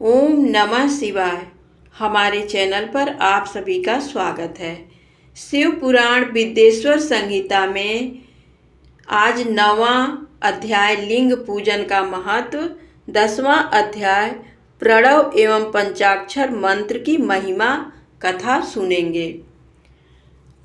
ओम नमः शिवाय। हमारे चैनल पर आप सभी का स्वागत है। शिव पुराण विद्येश्वर संहिता में आज 9वां अध्याय लिंग पूजन का महत्व, 10वां अध्याय प्रणव एवं पंचाक्षर मंत्र की महिमा कथा सुनेंगे।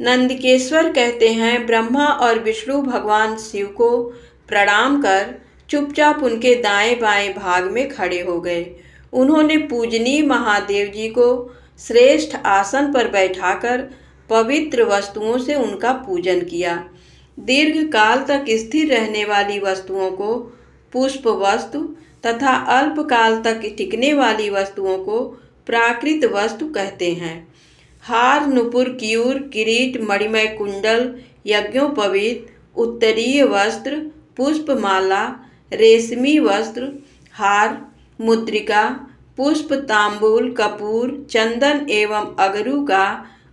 नंदकेश्वर कहते हैं, ब्रह्मा और विष्णु भगवान शिव को प्रणाम कर चुपचाप उनके दाएं बाएं भाग में खड़े हो गए। उन्होंने पूजनीय महादेव जी को श्रेष्ठ आसन पर बैठाकर पवित्र वस्तुओं से उनका पूजन किया। दीर्घ काल तक स्थिर रहने वाली वस्तुओं को पुष्प वस्तु तथा अल्प काल तक टिकने वाली वस्तुओं को प्राकृत वस्तु कहते हैं। हार, नुपुर, कियूर, किरीट, मणिमय कुंडल, यज्ञोपवीत, उत्तरीय वस्त्र, पुष्पमाला, रेशमी वस्त्र, हार, मुद्रिका, पुष्प, तांबूल, कपूर, चंदन एवं अगरू का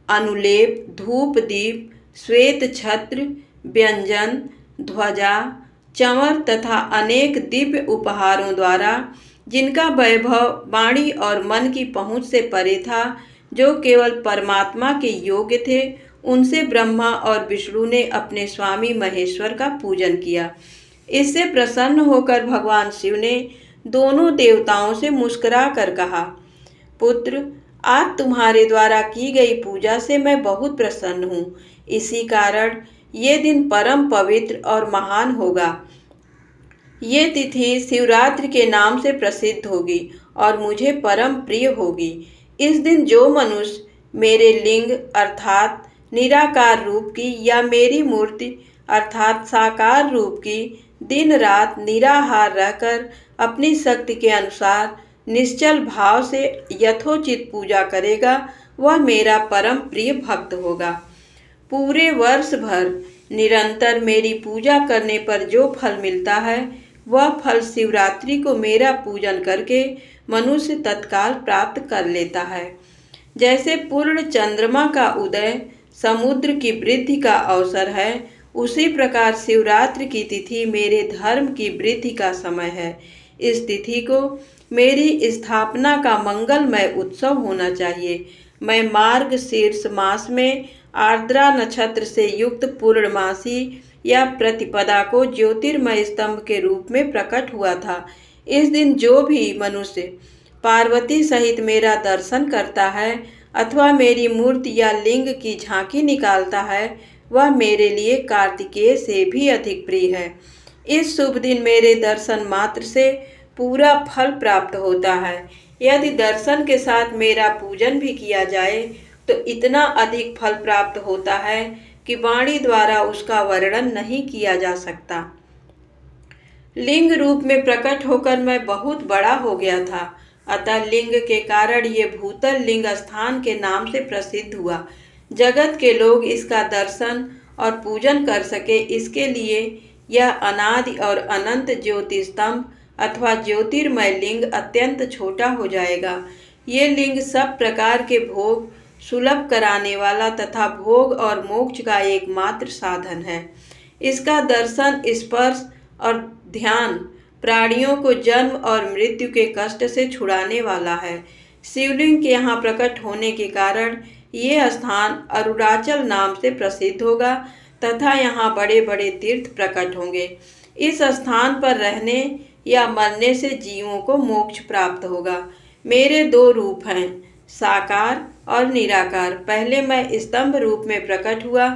अनुलेप, धूप, दीप, श्वेत छत्र, व्यंजन, ध्वजा, चंवर तथा अनेक दिव्य उपहारों द्वारा जिनका वैभव वाणी और मन की पहुँच से परे था, जो केवल परमात्मा के योग्य थे, उनसे ब्रह्मा और विष्णु ने अपने स्वामी महेश्वर का पूजन किया। इससे प्रसन्न होकर भगवान शिव ने दोनों देवताओं से मुस्कुरा कर कहा, पुत्र, आज तुम्हारे द्वारा की गई पूजा से मैं बहुत प्रसन्न हूँ। इसी कारण ये दिन परम पवित्र और महान होगा। ये तिथि शिवरात्रि के नाम से प्रसिद्ध होगी और मुझे परम प्रिय होगी। इस दिन जो मनुष्य मेरे लिंग अर्थात निराकार रूप की या मेरी मूर्ति अर्थात साकार रूप की दिन रात निराहार रहकर अपनी शक्ति के अनुसार निश्चल भाव से यथोचित पूजा करेगा, वह मेरा परम प्रिय भक्त होगा। पूरे वर्ष भर निरंतर मेरी पूजा करने पर जो फल मिलता है, वह फल शिवरात्रि को मेरा पूजन करके मनुष्य तत्काल प्राप्त कर लेता है। जैसे पूर्ण चंद्रमा का उदय समुद्र की वृद्धि का अवसर है, उसी प्रकार शिवरात्रि की तिथि मेरे धर्म की वृद्धि का समय है। इस तिथि को मेरी स्थापना का मंगलमय उत्सव होना चाहिए। मैं मार्ग शीर्ष मास में आर्द्रा नक्षत्र से युक्त पूर्णमासी या प्रतिपदा को ज्योतिर्मय स्तंभ के रूप में प्रकट हुआ था। इस दिन जो भी मनुष्य पार्वती सहित मेरा दर्शन करता है अथवा मेरी मूर्ति या लिंग की झांकी निकालता है, वह मेरे लिए कार्तिकेय से भी अधिक प्रिय है। इस शुभ दिन मेरे दर्शन मात्र से पूरा फल प्राप्त होता है। यदि दर्शन के साथ मेरा पूजन भी किया जाए तो इतना अधिक फल प्राप्त होता है कि वाणी द्वारा उसका वर्णन नहीं किया जा सकता। लिंग रूप में प्रकट होकर मैं बहुत बड़ा हो गया था, अतः लिंग के कारण ये भूतल लिंग स्थान के नाम से प्रसिद्ध हुआ। जगत के लोग इसका दर्शन और पूजन कर सके, इसके लिए यह अनादि और अनंत ज्योति स्तंभ अथवा ज्योतिर्मय लिंग अत्यंत छोटा हो जाएगा। ये लिंग सब प्रकार के भोग सुलभ कराने वाला तथा भोग और मोक्ष का एकमात्र साधन है। इसका दर्शन, स्पर्श और ध्यान प्राणियों को जन्म और मृत्यु के कष्ट से छुड़ाने वाला है। शिवलिंग के यहाँ प्रकट होने के कारण ये स्थान अरुणाचल नाम से प्रसिद्ध होगा तथा यहाँ बड़े बड़े तीर्थ प्रकट होंगे। इस स्थान पर रहने या मरने से जीवों को मोक्ष प्राप्त होगा। मेरे दो रूप हैं, साकार और निराकार। पहले मैं स्तंभ रूप में प्रकट हुआ,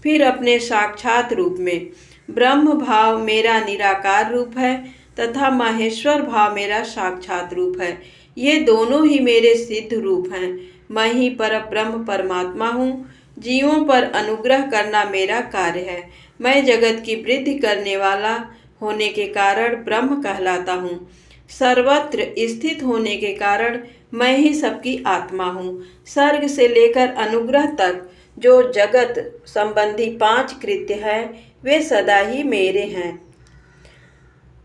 फिर अपने साक्षात रूप में। ब्रह्म भाव मेरा निराकार रूप है तथा माहेश्वर भाव मेरा साक्षात रूप है। ये दोनों ही मेरे सिद्ध रूप हैं। मैं ही परब्रह्म परमात्मा हूँ। जीवों पर अनुग्रह करना मेरा कार्य है। मैं जगत की वृद्धि करने वाला होने के कारण ब्रह्म कहलाता हूँ। सर्वत्र स्थित होने के कारण मैं ही सबकी आत्मा हूँ। सर्ग से लेकर अनुग्रह तक जो जगत संबंधी 5 कृत्य है, वे सदा ही मेरे हैं।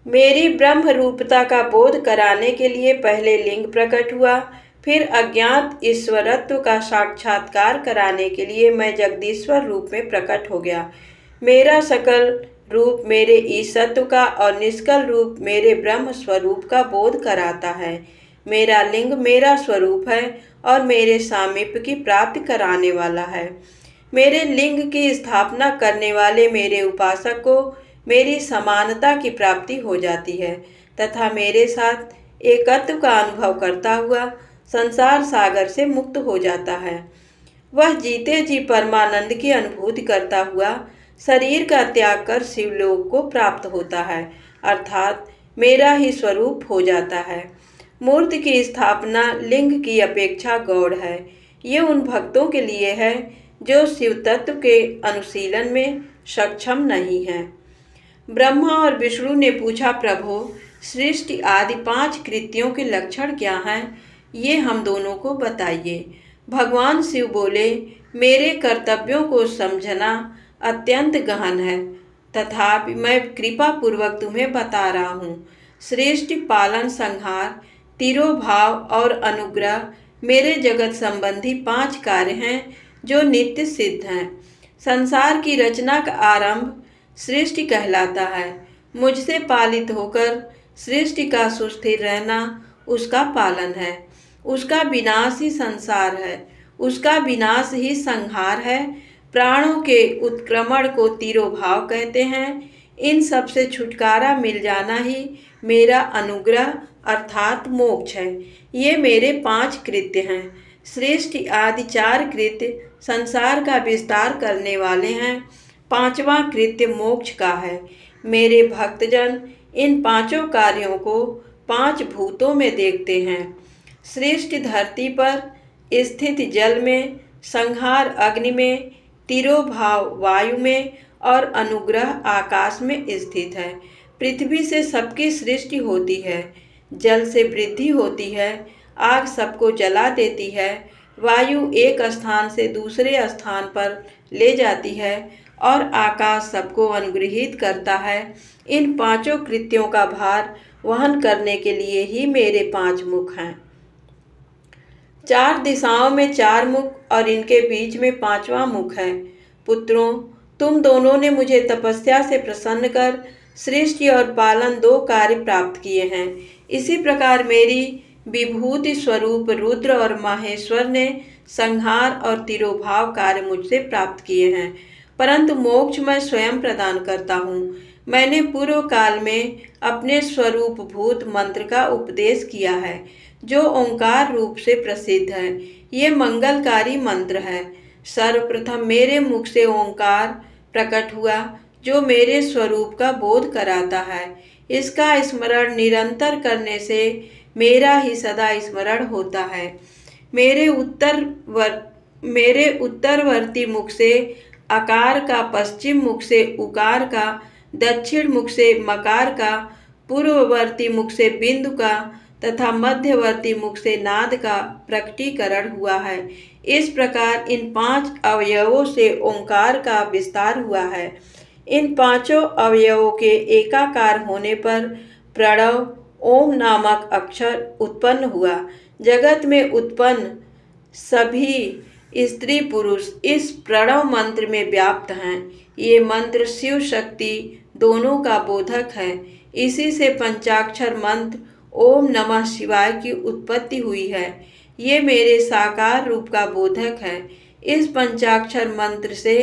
मेरी ब्रह्म रूपता का बोध कराने के लिए पहले लिंग प्रकट हुआ, फिर अज्ञात ईश्वरत्व का साक्षात्कार कराने के लिए मैं जगदीश्वर रूप में प्रकट हो गया। मेरा सकल रूप मेरे ईशत्व का और निष्कल रूप मेरे ब्रह्म स्वरूप का बोध कराता है। मेरा लिंग मेरा स्वरूप है और मेरे सामीप्य की प्राप्ति कराने वाला है। मेरे लिंग की स्थापना करने वाले मेरे उपासक को मेरी समानता की प्राप्ति हो जाती है तथा मेरे साथ एकत्व का अनुभव करता हुआ संसार सागर से मुक्त हो जाता है। वह जीते जी परमानंद की अनुभूति करता हुआ शरीर का त्याग कर शिवलोक को प्राप्त होता है, अर्थात मेरा ही स्वरूप हो जाता है। मूर्ति की स्थापना लिंग की अपेक्षा गौड़ है। ये उन भक्तों के लिए है जो शिव तत्व के अनुशीलन में सक्षम नहीं है। ब्रह्मा और विष्णु ने पूछा, प्रभु सृष्टि आदि 5 कृत्यों के लक्षण क्या हैं? ये हम दोनों को बताइए। भगवान शिव बोले, मेरे कर्तव्यों को समझना अत्यंत गहन है, तथापि मैं कृपा पूर्वक तुम्हें बता रहा हूँ। सृष्टि, पालन, संहार, तिरोभाव और अनुग्रह मेरे जगत संबंधी 5 कार्य हैं जो नित्य सिद्ध हैं। संसार की रचना का आरंभ सृष्टि कहलाता है। मुझसे पालित होकर सृष्टि का सुस्थिर रहना उसका पालन है। उसका विनाश ही संसार है, उसका विनाश ही संहार है। प्राणों के उत्क्रमण को तिरोभाव कहते हैं। इन सब से छुटकारा मिल जाना ही मेरा अनुग्रह अर्थात मोक्ष है। ये मेरे 5 कृत्य हैं। सृष्टि आदि 4 कृत्य संसार का विस्तार करने वाले हैं। 5वां कृत्य मोक्ष का है। मेरे भक्तजन इन 5 कार्यों को 5 भूतों में देखते हैं। सृष्टि धरती पर, स्थिति जल में, संहार अग्नि में, तिरोभाव वायु में और अनुग्रह आकाश में स्थित है। पृथ्वी से सबकी सृष्टि होती है, जल से वृद्धि होती है, आग सबको जला देती है, वायु एक स्थान से दूसरे स्थान पर ले जाती है और आकाश सबको अनुग्रहित करता है। इन 5 कृत्यों का भार वहन करने के लिए ही मेरे 5 मुख हैं। 4 दिशाओं में 4 मुख और इनके बीच में 5वां मुख है। पुत्रों, तुम दोनों ने मुझे तपस्या से प्रसन्न कर सृष्टि और पालन 2 कार्य प्राप्त किए हैं। इसी प्रकार मेरी विभूति स्वरूप रुद्र और माहेश्वर ने संहार और तिरोभाव कार्य मुझसे प्राप्त किए हैं, परंतु मोक्ष मैं स्वयं प्रदान करता हूँ। मैंने पूर्व काल में अपने स्वरूप भूत मंत्र का उपदेश किया है, जो ओंकार रूप से प्रसिद्ध है। ये मंगलकारी मंत्र है। सर्वप्रथम मेरे मुख से ओंकार प्रकट हुआ, जो मेरे स्वरूप का बोध कराता है। इसका स्मरण निरंतर करने से मेरा ही सदा स्मरण होता है। मेरे उत्तरवर्ती मुख से आकार का, पश्चिम मुख से उकार का, दक्षिण मुख से मकार का, पूर्ववर्ती मुख से बिंदु का तथा मध्यवर्ती मुख से नाद का प्रकटीकरण हुआ है। इस प्रकार इन 5 अवयवों से ओंकार का विस्तार हुआ है। इन 5 अवयवों के एकाकार होने पर प्रणव ओम नामक अक्षर उत्पन्न हुआ। जगत में उत्पन्न सभी स्त्री पुरुष इस प्रणव मंत्र में व्याप्त हैं। ये मंत्र शिव शक्ति दोनों का बोधक है। इसी से पंचाक्षर मंत्र ओम नमः शिवाय की उत्पत्ति हुई है। ये मेरे साकार रूप का बोधक है। इस पंचाक्षर मंत्र से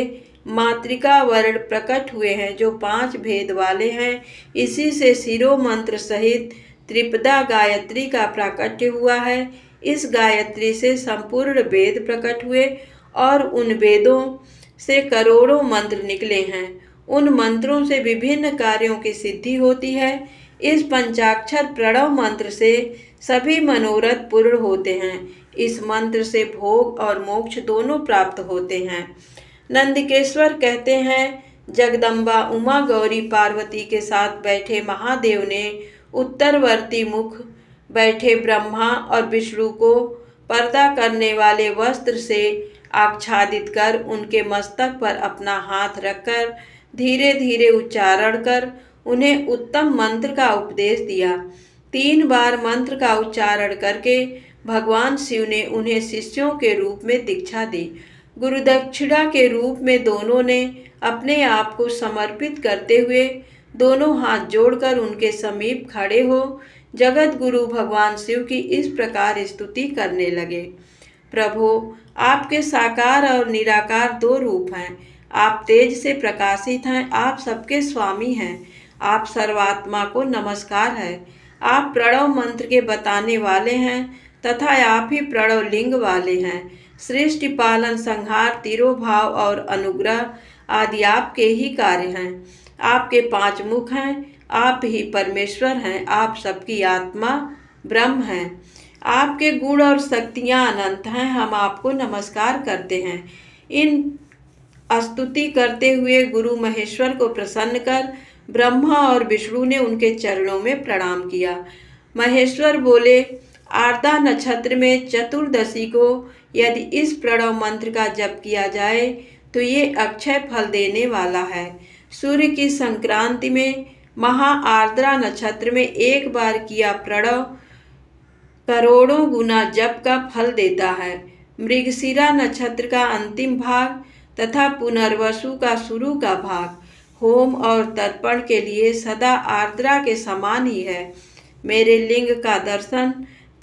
मातृका वर्ण प्रकट हुए हैं, जो 5 भेद वाले हैं। इसी से शिरो मंत्र सहित त्रिपदा गायत्री का प्राकट्य हुआ है। इस गायत्री से संपूर्ण वेद प्रकट हुए और उन वेदों से करोड़ों मंत्र निकले हैं। उन मंत्रों से विभिन्न कार्यों की सिद्धि होती है। इस पंचाक्षर प्रणव मंत्र से सभी मनोरथ पूर्ण होते हैं। इस मंत्र से भोग और मोक्ष दोनों प्राप्त होते हैं। नंदिकेश्वर कहते हैं, जगदम्बा उमा गौरी पार्वती के साथ बैठे महादेव ने उत्तरवर्ती मुख बैठे ब्रह्मा और विष्णु को पर्दा करने वाले वस्त्र से आच्छादित कर उनके मस्तक पर अपना हाथ रखकर धीरे धीरे उच्चारण कर उन्हें उत्तम मंत्र का उपदेश दिया। 3 बार मंत्र का उच्चारण करके भगवान शिव ने उन्हें शिष्यों के रूप में दीक्षा दी। गुरुदक्षिणा के रूप में दोनों ने अपने आप को समर्पित करते हुए दोनों हाथ जोड़कर उनके समीप खड़े हो जगत गुरु भगवान शिव की इस प्रकार स्तुति करने लगे। प्रभु, आपके साकार और निराकार दो रूप हैं। आप तेज से प्रकाशित हैं, आप सबके स्वामी हैं। आप सर्वात्मा को नमस्कार है। आप प्रणव मंत्र के बताने वाले हैं तथा आप ही प्रणव लिंग वाले हैं। सृष्टि पालन संहार तिरोभाव और अनुग्रह आदि आपके ही कार्य हैं। आपके 5 मुख हैं, आप ही परमेश्वर हैं। आप सबकी आत्मा ब्रह्म हैं। आपके गुण और शक्तियाँ अनंत हैं। हम आपको नमस्कार करते हैं। इन स्तुति करते हुए गुरु महेश्वर को प्रसन्न कर ब्रह्मा और विष्णु ने उनके चरणों में प्रणाम किया। महेश्वर बोले, आर्द्रा नक्षत्र में चतुर्दशी को यदि इस प्रणव मंत्र का जप किया जाए तो ये अक्षय फल देने वाला है। सूर्य की संक्रांति में महा आर्द्रा नक्षत्र में एक बार किया प्रणव करोड़ों गुना जप का फल देता है। मृगशिरा नक्षत्र का अंतिम भाग तथा पुनर्वसु का शुरू का भाग होम और तर्पण के लिए सदा आर्द्रा के समान ही है। मेरे लिंग का दर्शन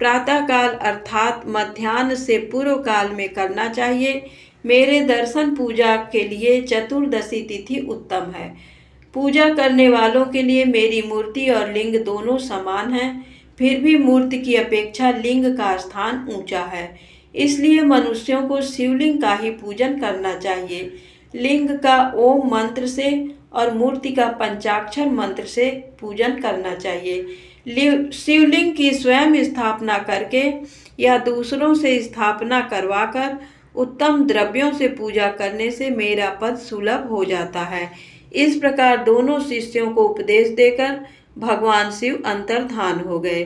प्रातःकाल अर्थात मध्याह्न से पूर्व काल में करना चाहिए। मेरे दर्शन पूजा के लिए चतुर्दशी तिथि उत्तम है। पूजा करने वालों के लिए मेरी मूर्ति और लिंग दोनों समान हैं। फिर भी मूर्ति की अपेक्षा लिंग का स्थान ऊंचा है, इसलिए मनुष्यों को शिवलिंग का ही पूजन करना चाहिए। लिंग का ओम मंत्र से और मूर्ति का पंचाक्षर मंत्र से पूजन करना चाहिए। शिवलिंग की स्वयं स्थापना करके या दूसरों से स्थापना करवाकर उत्तम द्रव्यों से पूजा करने से मेरा पद सुलभ हो जाता है। इस प्रकार दोनों शिष्यों को उपदेश देकर भगवान शिव अंतर्धान हो गए।